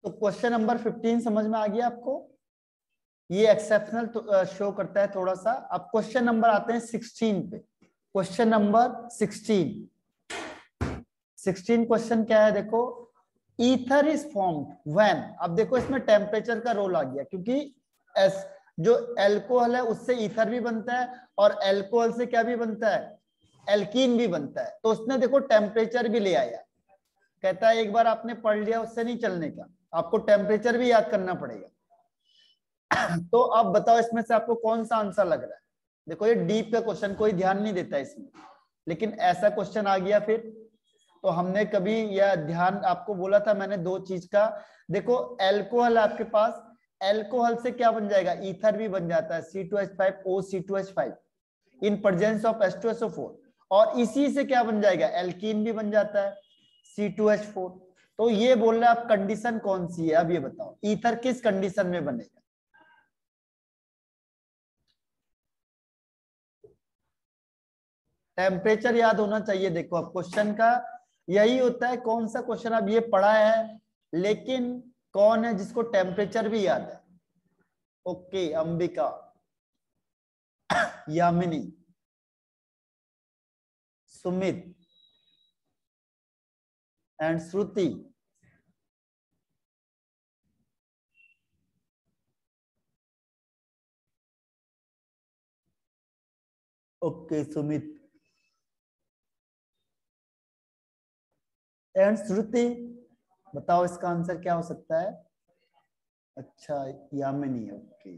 तो question number 15 समझ में आ गया आपको? ये एक्सेप्शनल शो करता है थोड़ा सा। अब क्वेश्चन नंबर आते हैं 16 पे। क्वेश्चन नंबर 16 क्वेश्चन क्या है देखो। ईथर इज फॉर्म्ड व्हेन, अब देखो इसमें टेम्परेचर का रोल आ गया, क्योंकि एस जो एल्कोहल है उससे ईथर भी बनता है और एल्कोहल से क्या भी बनता है, एल्कीन भी बनता है। तो उसने देखो टेम्परेचर भी ले आया। कहता है एक बार आपने पढ़ लिया उससे नहीं चलने का, आपको टेम्परेचर भी याद करना पड़ेगा। तो अब बताओ इसमें से आपको कौन सा आंसर लग रहा है? देखो ये डीप का क्वेश्चन, कोई ध्यान नहीं देता इसमें, लेकिन ऐसा क्वेश्चन आ गया फिर। तो हमने कभी यह ध्यान आपको बोला था मैंने दो चीज का। देखो एल्कोहल आपके पास, एल्कोहल से क्या बन जाएगा, ईथर भी बन जाता है C2H5O C2H5 in presence of H2SO4, और इसी से क्या बन जाएगा, एल्कीन भी बन जाता है C2H4। तो ये बोल रहा है आप कंडीशन कौन सी है, अब ये बताओ ईथर किस कंडीशन में बनेगा। टेम्परेचर याद होना चाहिए। देखो अब क्वेश्चन का यही होता है, कौन सा क्वेश्चन अब ये पढ़ा है, लेकिन कौन है जिसको टेम्परेचर भी याद है? Okay, Ambika, Yamini, Sumit and Shruti. Okay Sumit and Shruti, बताओ इसका आंसर क्या हो सकता है? अच्छा यामिनी, ओके।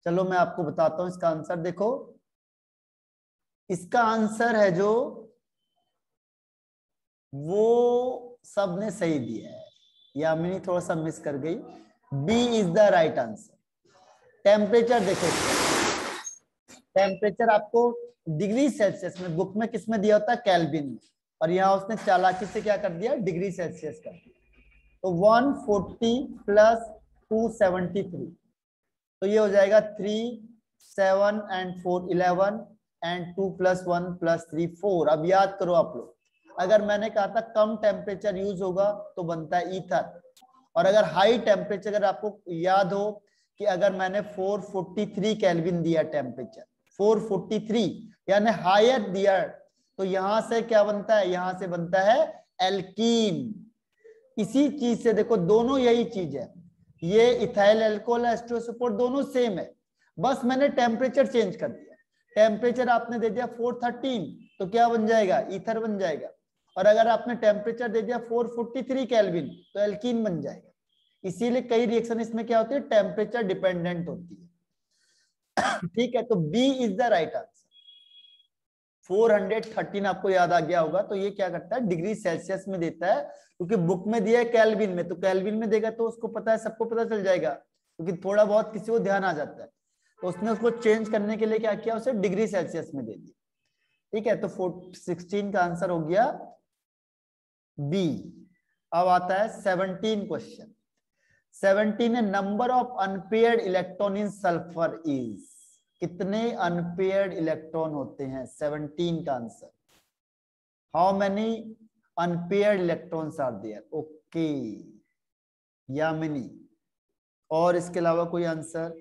चलो मैं आपको बताता हूं इसका आंसर। देखो इसका आंसर है जो, वो सबने सही दिया है, यामिनी थोड़ा सा मिस कर गई। B is the right answer. Temperature देखो, टेम्परेचर आपको डिग्री सेल्सियस में, बुक में किस में दिया होता है, केल्विन में, और यहाँ उसने चालाकी से क्या कर दिया, डिग्री सेल्सियस कर दिया। तो 140 प्लस 273, तो ये हो जाएगा 3 7 एंड 4 11 एंड 2 + 1 + 3 4। अब याद करो आप लोग, अगर मैंने कहा था कम टेम्परेचर यूज होगा तो बनता है ईथर, और अगर हाई टेम्परेचर, अगर आपको याद हो कि अगर मैंने 443 केल्विन दिया टेम्परेचर, 443 यानी हायर दिया, तो यहां से क्या बनता है, यहां से बनता है एल्कीन। इसी चीज से देखो, दोनों यही चीज है, ये इथाइल अल्कोहल एस्ट्रोसपोर्ट दोनों सेम है, बस मैंने टेम्परेचर चेंज कर दिया। टेम्परेचर आपने दे दिया 413, तो क्या बन जाएगा, ईथर बन जाएगा। और अगर आपने टेम्परेचर दे दिया 443 केल्विन, तो एल्कीन बन जाएगा। इसीलिए कई रिएक्शन इसमें क्या होती है, टेम्परेचर डिपेंडेंट होती है। ठीक है, तो B is the right answer. 413 आपको याद आ गया होगा। तो ये क्या करता है, डिग्री सेल्सियस में देता है, क्योंकि बुक में दिया है केल्विन में, तो केल्विन में देगा तो उसको पता है, सबको पता चल जाएगा, क्योंकि थोड़ा बहुत किसी को ध्यान आ जाता है। तो उसने उसको चेंज करने के लिए क्या किया, उसे डिग्री सेल्सियस में दे दिया। ठीक है, तो 16 का आंसर हो गया बी। अब आता है 17 क्वेश्चन। 17 है, number of unpaired electron in sulphur is, कितने अनपेयर्ड इलेक्ट्रॉन होते हैं? 17 का answer, how many unpaired electrons are there. Okay Yamini, और इसके अलावा कोई आंसर?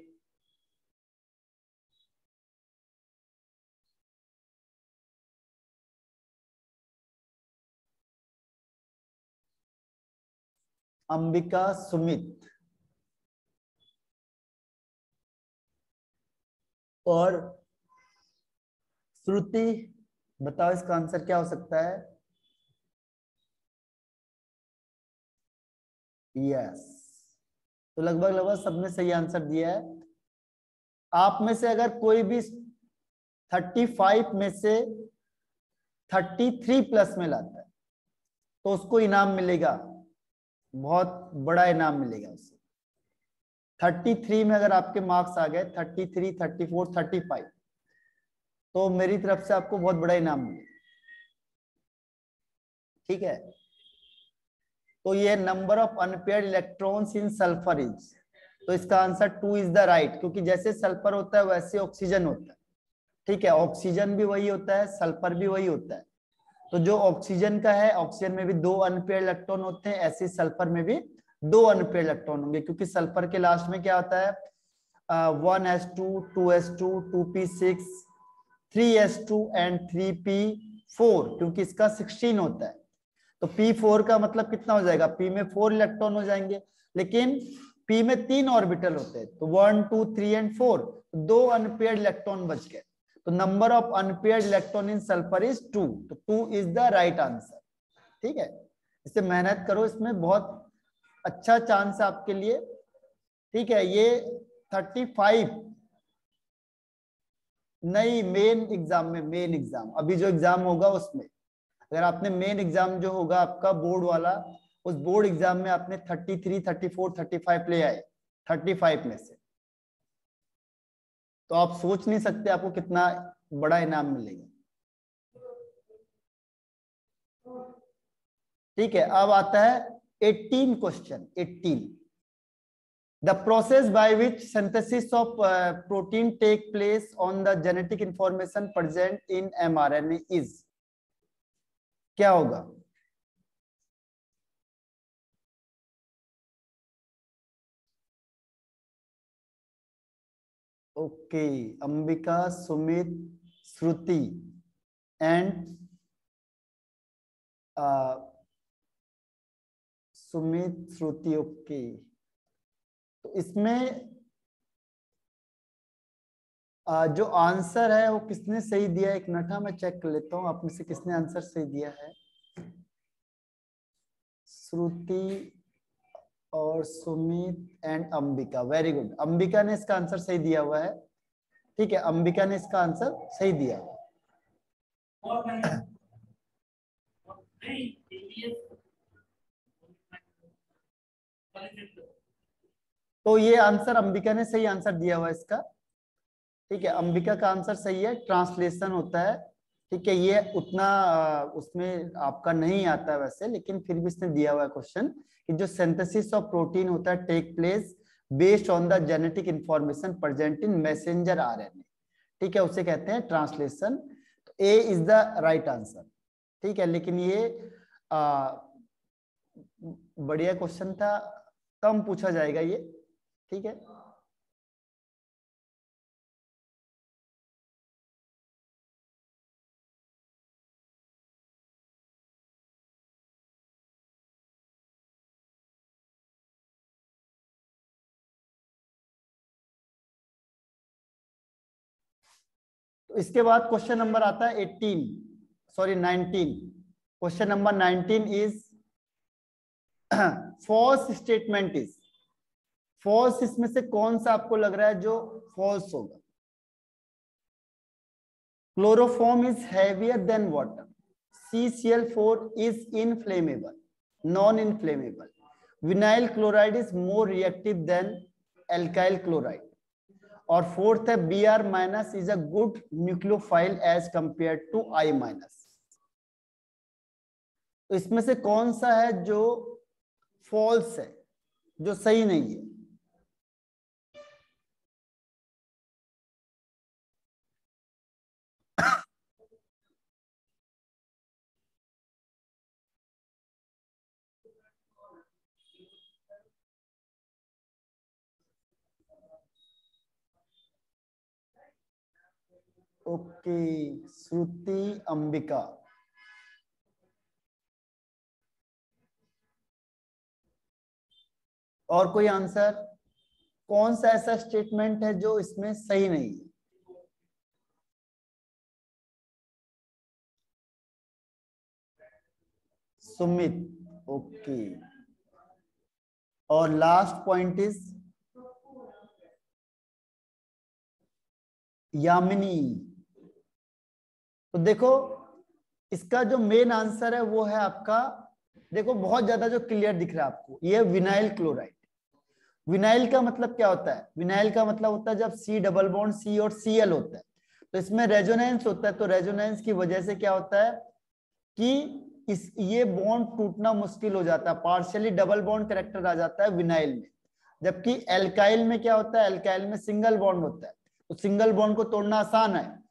अंबिका, सुमित और श्रुति, बताओ इसका आंसर क्या हो सकता है? यस, तो लगभग लगभग सबने सही आंसर दिया है। आप में से अगर कोई भी 35 में से 33 प्लस में लाता है, तो उसको इनाम मिलेगा, बहुत बड़ा इनाम मिलेगा उसे। 33 में अगर आपके मार्क्स आ गए 33, 34, 35, तो मेरी तरफ से आपको बहुत बड़ा इनाम मिलेगा। ठीक है, तो ये number of unpaired electrons in sulphur is, तो इसका आंसर 2 इज द राइट, क्योंकि जैसे सल्फर होता है वैसे ऑक्सीजन होता है। ठीक है, ऑक्सीजन भी वही होता है, सल्फर भी वही होता है। तो जो ऑक्सीजन का है, ऑक्सीजन में भी 2 अनपेयर्ड इलेक्ट्रॉन होते हैं, ऐसे सल्फर में भी 2 अनपेयर इलेक्ट्रॉन होंगे, क्योंकि सल्फर के लास्ट में क्या होता है 1s2 2s2 2p6 3s2 and 3p4, क्योंकि इसका 16 होता है। तो p4 का मतलब कितना हो जाएगा, p में 4 इलेक्ट्रॉन हो जाएंगे, लेकिन p में 3 ऑर्बिटल होते हैं, तो 1 2 3 एंड 4, 2 अनपेयर्ड इलेक्ट्रॉन बच गए। तो number of unpaired electron in sulphur is 2, तो 2 इज द राइट आंसर। ठीक है, इससे मेहनत करो, इसमें बहुत अच्छा चांस है आपके लिए। ठीक है, ये 35 नहीं, मेन एग्जाम में, मेन एग्जाम अभी जो एग्जाम होगा उसमें, अगर आपने मेन एग्जाम जो होगा आपका बोर्ड वाला, उस बोर्ड एग्जाम में आपने 33 34 35 ले आए 35 में से, तो आप सोच नहीं सकते आपको कितना बड़ा इनाम मिलेगा। ठीक है, अब आता है 18 question. 18, the process by which synthesis of protein take place on the genetic information present in mRNA is, क्या होगा? Okay, Ambika, Sumit, Shruti and Sumit, Shruti. Okay, तो इसमें जो आंसर है वो किसने सही दिया है, एक मिनट मैं चेक कर लेता हूँ आप में से किसने आंसर सही दिया है। श्रुति और Sumit and Ambika, very good. Ambika ने इसका आंसर सही दिया हुआ है। ठीक है, अंबिका ने इसका आंसर सही दिया। तो ये आंसर अंबिका ने सही आंसर दिया हुआ है इसका। ठीक है, अंबिका का आंसर सही है, ट्रांसलेशन होता है। ठीक है, ये उतना उसमें आपका नहीं आता वैसे, लेकिन फिर भी इसने दिया हुआ है क्वेश्चन कि जो सिंथेसिस ऑफ प्रोटीन होता है take place based on the genetic information present in messenger RNA. ठीक है, उसे कहते हैं ट्रांसलेशन। तो A is the right answer. ठीक है, लेकिन ये बढ़िया क्वेश्चन था, कम पूछा जाएगा ये। ठीक है, तो इसके बाद क्वेश्चन नंबर आता है 18, sorry 19। Question number 19 is false statement is, false इसमें से कौन सा आपको लग रहा है जो फॉल्स होगा? Chloroform is heavier than water, CCl4 is inflammable, non inflammable, vinyl chloride is more reactive than alkyl chloride, और फोर्थ है Br minus is a good nucleophile as compare to I minus. तो इसमें से कौन सा है जो फॉल्स है, जो सही नहीं है? ओके, श्रुति, अंबिका। और कोई आंसर? कौन सा ऐसा स्टेटमेंट है जो इसमें सही नहीं है? सुमित, ओके। और लास्ट पॉइंट इज यामिनी। तो देखो, इसका जो मेन आंसर है वो है आपका, देखो बहुत ज्यादा जो क्लियर दिख रहा है आपको, ये विनाइल क्लोराइड। विनाइल का मतलब क्या होता है? विनाइल का मतलब होता है जब C डबल बॉन्ड C और Cl होता है तो इसमें रेजोनेंस होता है, तो रेजोनेंस की वजह से क्या होता है कि ये बॉन्ड टूटना मुश्किल हो जाता है, पार्शियली डबल बॉन्ड कैरेक्टर आ जाता है विनाइल में। जबकि एल्काइल में क्या होता है? एल्काइल में सिंगल बॉन्ड होता है, तो सिंगल बॉन्ड को तोड़ना आसान है,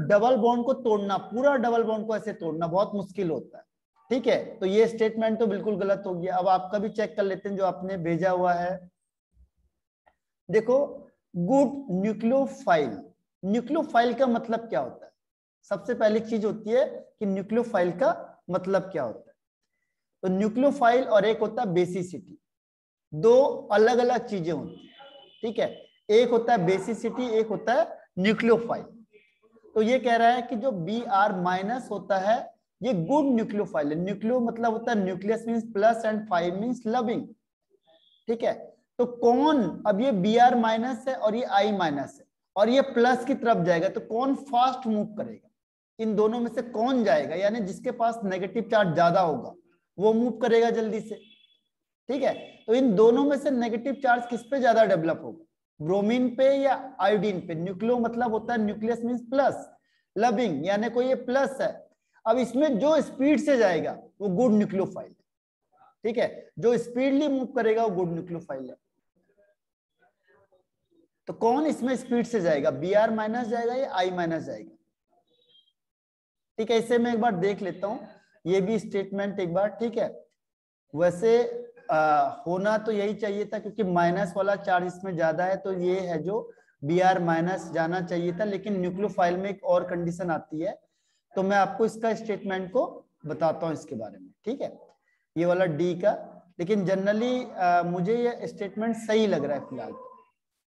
डबल बॉन्ड को तोड़ना, पूरा डबल बॉन्ड को ऐसे तोड़ना बहुत मुश्किल होता है। ठीक है, तो ये स्टेटमेंट तो बिल्कुल गलत हो गया। अब आपका भी चेक कर लेते हैं जो आपने भेजा हुआ है। देखो, गुड न्यूक्लियोफाइल, न्यूक्लियोफाइल का मतलब क्या होता है? सबसे पहली चीज होती है कि न्यूक्लियोफाइल का मतलब क्या होता है। तो न्यूक्लियोफाइल और एक होता है बेसिसिटी, दो अलग अलग चीजें होती है। ठीक है, एक होता है बेसिसिटी, एक होता है न्यूक्लियोफाइल। तो ये कह रहा है कि जो Br- होता है ये गुड न्यूक्लियोफाइल है। न्यूक्लियो मतलब होता है nucleus means plus and file means loving. ठीक है, तो कौन, अब ये Br- है और ये I- है और ये प्लस की तरफ जाएगा, तो कौन फास्ट मूव करेगा? इन दोनों में से कौन जाएगा? यानी जिसके पास नेगेटिव चार्ज ज्यादा होगा वो मूव करेगा जल्दी से। ठीक है, तो इन दोनों में से नेगेटिव चार्ज किस पे ज्यादा डेवलप होगा? ब्रोमीन पे या आयोडीन पे? न्यूक्लियो मतलब होता है न्यूक्लियस मींस प्लस, लविंग यानी कोई ये प्लस है। अब इसमें जो स्पीड से जाएगा वो गुड न्यूक्लियोफाइल है। ठीक है, जो स्पीडली मूव करेगा वो गुड न्यूक्लियोफाइल है। तो कौन इसमें स्पीड से जाएगा? Br- जाएगा या I- जाएगा? ठीक है, इसे मैं एक बार देख लेता हूं, ये भी स्टेटमेंट एक बार। ठीक है, वैसे होना तो यही चाहिए था क्योंकि माइनस वाला चार्ज इसमें ज्यादा है, तो ये है जो Br- जाना चाहिए था। लेकिन न्यूक्लियोफाइल में एक और कंडीशन आती है, तो मैं आपको इसका स्टेटमेंट को बताता हूं इसके बारे में। ठीक है, ये वाला डी का, लेकिन जनरली मुझे ये स्टेटमेंट सही लग रहा है फिलहाल।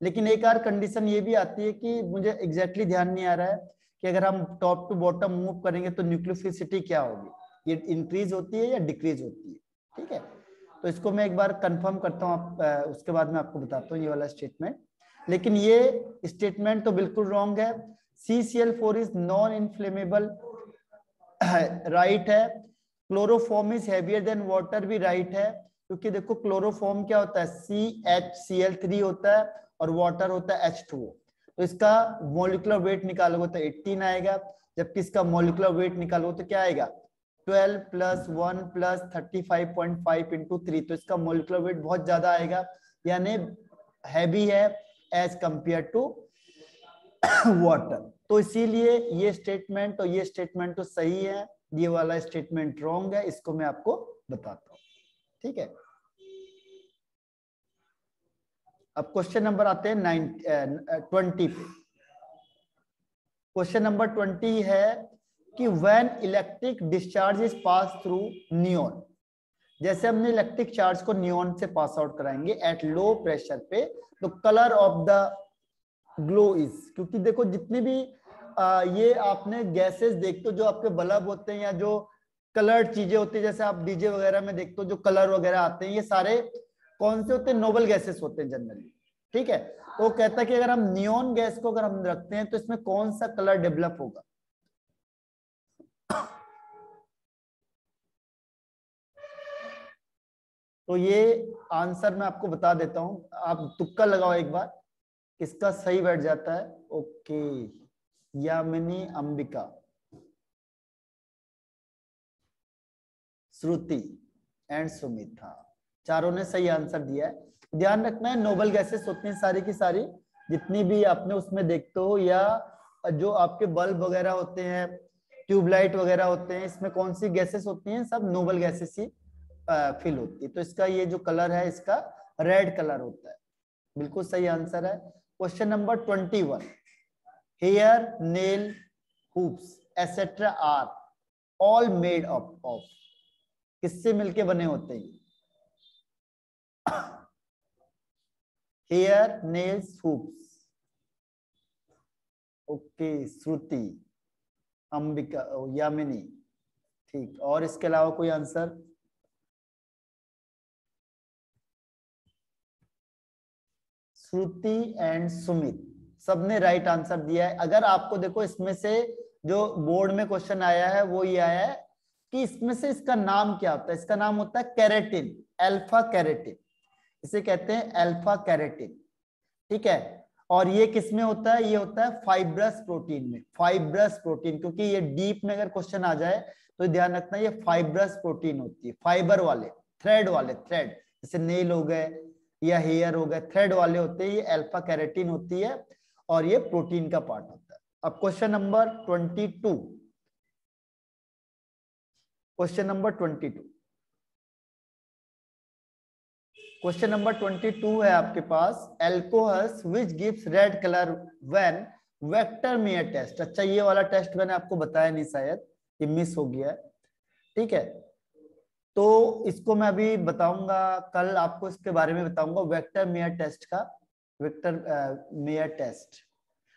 लेकिन एक और कंडीशन ये भी आती है कि मुझे एग्जैक्टली ध्यान नहीं आ रहा है कि अगर हम टॉप टू बॉटम मूव करेंगे तो न्यूक्लियोफिसिटी क्या होगी, ये इंक्रीज होती है या डिक्रीज होती है। ठीक है, तो इसको मैं एक बार कंफर्म करता हूँ, आप उसके बाद मैं आपको बताता हूँ ये वाला स्टेटमेंट। लेकिन ये स्टेटमेंट तो बिल्कुल रॉन्ग है। CCl4 is non inflammable, right है। Chloroform is heavier than water भी राइट है, क्योंकि देखो क्लोरोफॉर्म क्या होता है, CHCl3 होता है और वाटर होता है H2O। तो इसका मोलिकुलर वेट निकालोगे तो 18 आएगा, जबकि इसका मोलिकुलर वेट निकालोगे तो क्या आएगा, 12 + 1 + 35.5 × 3। तो इसका मोलिकुलर वेट बहुत ज्यादा आएगा, यानी हैवी है एज कंपेयर टू वाटर। तो इसीलिए ये स्टेटमेंट और ये स्टेटमेंट तो सही है, ये वाला स्टेटमेंट रॉन्ग है, इसको मैं आपको बताता हूं। ठीक है, अब क्वेश्चन नंबर आते हैं 20 पे। क्वेश्चन नंबर 20 है कि when electric discharge is pass through neon, जैसे हमने इलेक्ट्रिक चार्ज को नियॉन से पास आउट कराएंगे एट लो प्रेशर पे, तो colour of the glow is, क्योंकि देखो जितनी भी ये आपने गैसेस देखते हो जो आपके बल्ब होते हैं या जो कलर्ड चीजें होती है, जैसे आप डीजे वगैरह में देखते हो जो कलर वगैरह आते हैं, ये सारे कौन से होते हैं, नोबल गैसेस होते हैं जनरली। ठीक है, तो वो कहता है कि अगर हम नियॉन गैस को अगर हम रखते हैं तो इसमें कौन सा कलर डेवलप होगा? तो ये आंसर मैं आपको बता देता हूं, आप तुक्का लगाओ एक बार किसका सही बैठ जाता है। Okay, Yamini, Ambika, Shruti and Sumit, हाँ चारों ने सही आंसर दिया है। ध्यान रखना है नोबल गैसेस होती हैं सारी की सारी, जितनी भी आपने उसमें देखते हो, या जो आपके बल्ब वगैरह होते हैं, ट्यूबलाइट वगैरह होते हैं, इसमें कौन सी गैसेस होती हैं, सब नोबल गैसेस ही फिल होती है। तो इसका ये जो कलर है इसका रेड कलर होता है, बिल्कुल सही आंसर है। Question number 21, hair, nail, hoops etcetera are all made of, किससे मिलके बने होते हैं? Hair, nails, hoops. Okay, Shruti, Ambika, Yamini, ठीक। और इसके अलावा कोई आंसर? श्रुति एंड सुमित सबने राइट आंसर दिया है। अगर आपको देखो इसमें से जो बोर्ड में क्वेश्चन आया है वो ये आया है कि इसमें से इसका नाम क्या होता है, इसका नाम होता है कैरेटिन, अल्फा कैरेटिन, इसे कहते हैं अल्फा कैरेटिन। ठीक है, और ये किस में होता है, ये होता है फाइब्रस प्रोटीन में, फाइब्रस प्रोटीन, क्योंकि ये डीप में अगर क्वेश्चन आ जाए तो ध्यान रखना ये फाइब्रस प्रोटीन होती है, फाइबर वाले, थ्रेड वाले, थ्रेड जैसे नेल हो गए या हेयर हो गए, थ्रेड वाले होते हैं, ये अल्फा कैरेटिन होती है और ये प्रोटीन का पार्ट होता है। अब question number 22, question number 22। Question number 22 है आपके पास, alcohols which gives red colour when Victor Meyer test. अच्छा, ये वाला टेस्ट मैंने आपको बताया नहीं, शायद ये मिस हो गया है। ठीक है, तो इसको मैं अभी बताऊंगा, कल आपको इसके बारे में बताऊंगा, वेक्टर मेयर टेस्ट का, वेक्टर मेयर टेस्ट।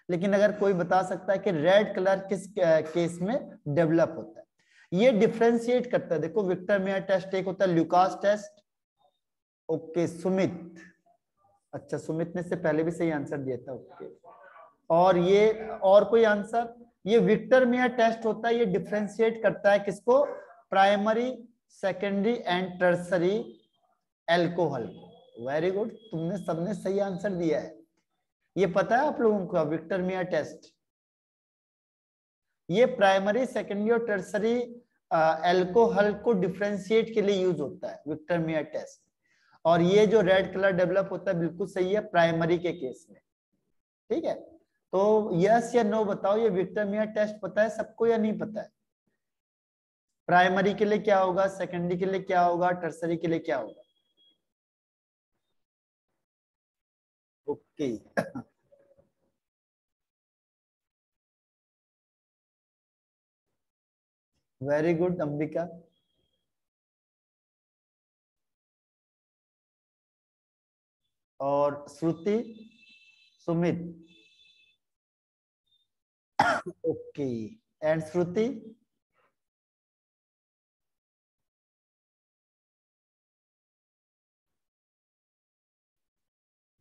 लेकिन अगर कोई बता सकता है कि रेड कलर किस केस में डेवलप होता है, ये डिफरेंशिएट करता है। देखो, विक्टर मेयर टेस्ट एक होता है ल्यूकास टेस्ट। ओके सुमित, अच्छा सुमित ने से पहले भी सही आंसर दिया था। ओके, और ये और कोई आंसर? ये विक्टर मेयर टेस्ट होता है, ये डिफरेंशिएट करता है किसको? Primary, secondary and tertiary alcohol को। वेरी गुड, तुमने सबने सही आंसर दिया है। ये पता है आप लोगों को विक्टर मेयर टेस्ट? ये प्राइमरी, सेकेंडरी और टर्सरी एल्कोहल को डिफरेंशिएट के लिए यूज होता है विक्टर मेयर टेस्ट। और ये जो रेड कलर डेवलप होता है, बिल्कुल सही है, प्राइमरी के केस में। ठीक है, तो यस या नो बताओ, ये विक्टर मेयर टेस्ट पता है सबको या नहीं पता है? प्राइमरी के लिए क्या होगा, सेकेंडरी के लिए क्या होगा, टर्सरी के लिए क्या होगा? Okay very good Ambika. और श्रुति, सुमित, ओके, एंड श्रुति?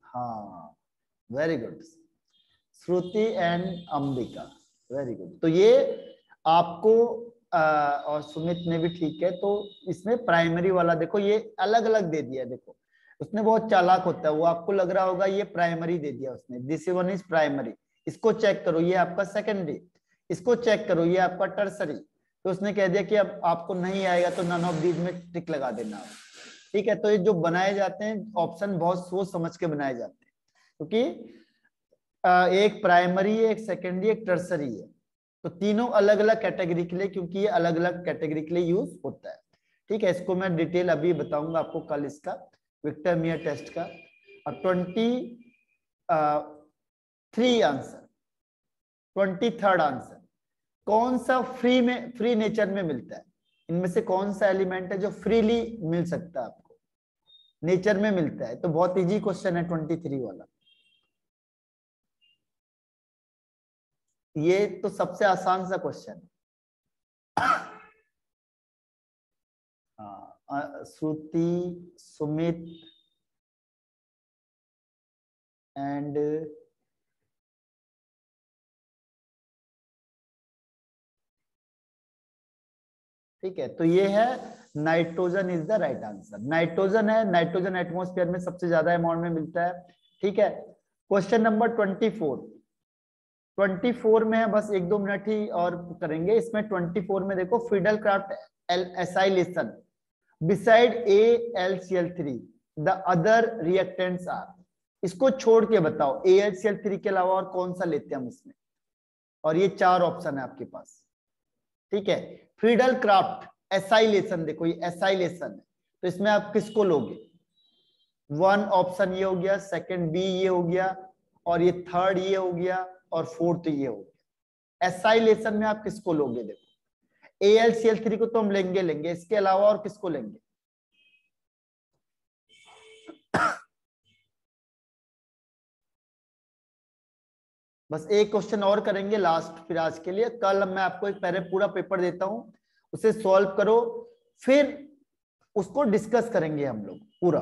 हाँ, very good, Shruti and Ambika, very good. तो ये आपको और सुमित ने भी ठीक है। तो इसमें प्राइमरी वाला देखो, ये अलग अलग दे दिया। देखो, उसने बहुत चालाक होता है, वो आपको लग रहा होगा ये प्राइमरी दे दिया उसने, दिस वन इज प्राइमरी, इसको चेक करो ये आपका सेकेंडरी, इसको चेक करो ये आपका टर्सरी। तो उसने कह दिया कि अब आपको नहीं आएगा तो नन ऑफ दीज में टिक लगा देना। ठीक है, तो ये जो बनाए जाते हैं ऑप्शन बहुत सोच समझ के बनाए जाते हैं, क्योंकि एक प्राइमरी है, एक सेकेंडरी, एक टर्सरी है। तो तीनों अलग अलग कैटेगरी के लिए, क्योंकि ये अलग अलग कैटेगरी के लिए यूज होता है। ठीक है, इसको मैं डिटेल अभी बताऊंगा आपको कल, इसका विक्टर मेयर टेस्ट का। और 23 आंसर, 23rd आंसर, कौन सा फ्री नेचर में मिलता है? इनमें से कौन सा एलिमेंट है जो फ्रीली मिल सकता है आपको, नेचर में मिलता है? तो बहुत इजी क्वेश्चन है 23 वाला। ये तो सबसे आसान सा क्वेश्चन है। श्रुति, सुमित एंड ठीक है, तो ये है nitrogen is the right answer. Nitrogen है, नाइट्रोजन एटमॉस्फेयर में सबसे ज्यादा अमाउंट में मिलता है। ठीक है, क्वेश्चन नंबर 24 में है, बस 1-2 मिनट ही और करेंगे इसमें। 24 में देखो, Friedel Crafts acylation besides AlCl3 the other reactants are. इसको छोड़ के बताओ AlCl3 के अलावा और कौन सा लेते हैं हम इसमें? और ये 4 ऑप्शन है आपके पास। ठीक है, फिडेलक्राफ्ट एसाइलेशन, देखो ये एसाइलेशन है, तो इसमें आप किसको लोगे? 1 ऑप्शन ये हो गया, सेकंड बी ये हो गया, और ये 3rd ये हो गया, और 4th ये हो गया। एसाइलेशन में आप किसको लोगे? देखो AlCl3 को तो हम लेंगे, इसके अलावा और किसको लेंगे? बस एक क्वेश्चन और करेंगे लास्ट, फिर आज के लिए। कल मैं आपको एक पहले पूरा पेपर देता हूं, उसे सॉल्व करो, फिर उसको डिस्कस करेंगे हम लोग पूरा।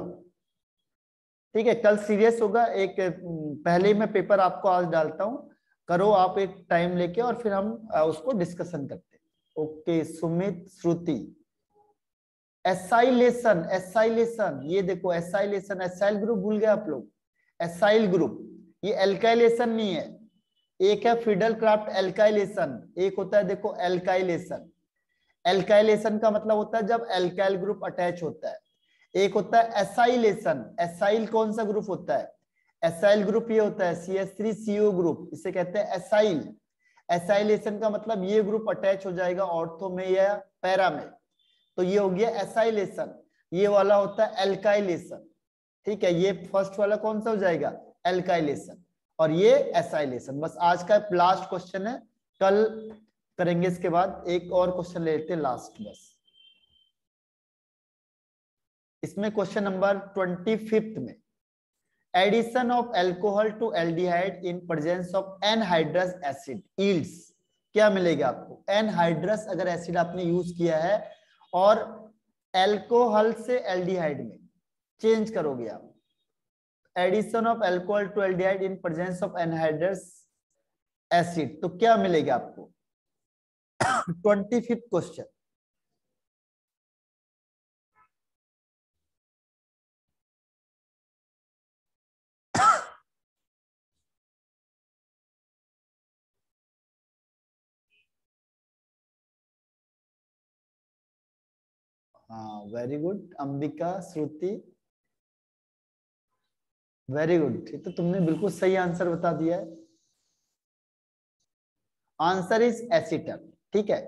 ठीक है, कल सीरियस होगा। एक पहले ही मैं पेपर आपको आज डालता हूं, करो आप एक टाइम लेके, और फिर हम उसको डिस्कशन करते हैं। ओके सुमित, श्रुति, एसाइलेशन, एसाइलेशन, ये देखो एसाइलेशन, एसाइल ग्रुप भूल गए आप लोग? एसाइल ग्रुप, ये एल्काइलेशन नहीं है। एक है फिडेलक्राफ्ट एल्काइलेशन, एक होता है देखो एल्काइलेशन। एल्काइलेशन का मतलब होता है जब एल्काइल ग्रुप अटैच होता है। एक होता है एसाइलेशन, एसाइल कौन सा ग्रुप होता है? एसाइल ग्रुप ये होता है CH3CO ग्रुप, इसे कहते हैं एसाइल। एसाइलेशन का मतलब ये ग्रुप अटैच हो जाएगा ऑर्थो में या पैरा में। तो ये हो गया एसाइलेशन, ये वाला होता है एल्काइलेशन, ठीक है। ये फर्स्ट वाला कौन सा हो जाएगा, एल्काइलेशन, और ये एसाइलेशन। बस आज का लास्ट क्वेश्चन है, कल करेंगे इसके बाद। एक और क्वेश्चन लेते हैं लास्ट बस। इसमें क्वेश्चन नंबर 25 में, addition of alcohol to aldehyde in presence of anhydrous acid yields, क्या मिलेगा आपको। एनहाइड्रस अगर एसिड आपने यूज किया है और एल्कोहल से एल्डिहाइड में चेंज करोगे आप, addition of alcohol to aldehyde in presence of anhydrous acid, तो क्या मिलेगा आपको। 25 क्वेश्चन। हाँ very good Ambika, Shruti, very good. तो तुमने बिल्कुल सही आंसर बता दिया है। आंसर इज एसिटल, ठीक है।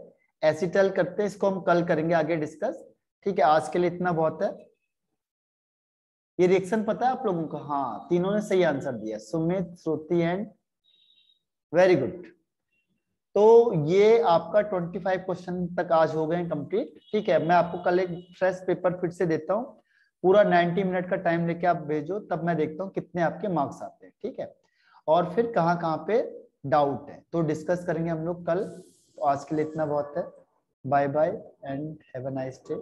एसिटल करते हैं, इसको हम कल करेंगे आगे डिस्कस, ठीक है। आज के लिए इतना बहुत है। ये रिएक्शन पता है आप लोगों को, हाँ तीनों ने सही आंसर दिया, सुमित, श्रुति एंड, वेरी गुड। तो ये आपका 25 क्वेश्चन तक आज हो गए कंप्लीट, ठीक है। मैं आपको कल एक फ्रेश पेपर फिर से देता हूँ, पूरा 90 मिनट का टाइम लेके आप भेजो, तब मैं देखता हूँ कितने आपके मार्क्स आते हैं, ठीक है। और फिर कहाँ कहाँ पे डाउट है तो डिस्कस करेंगे हम लोग कल। तो आज के लिए इतना बहुत है। Bye bye and have a nice day.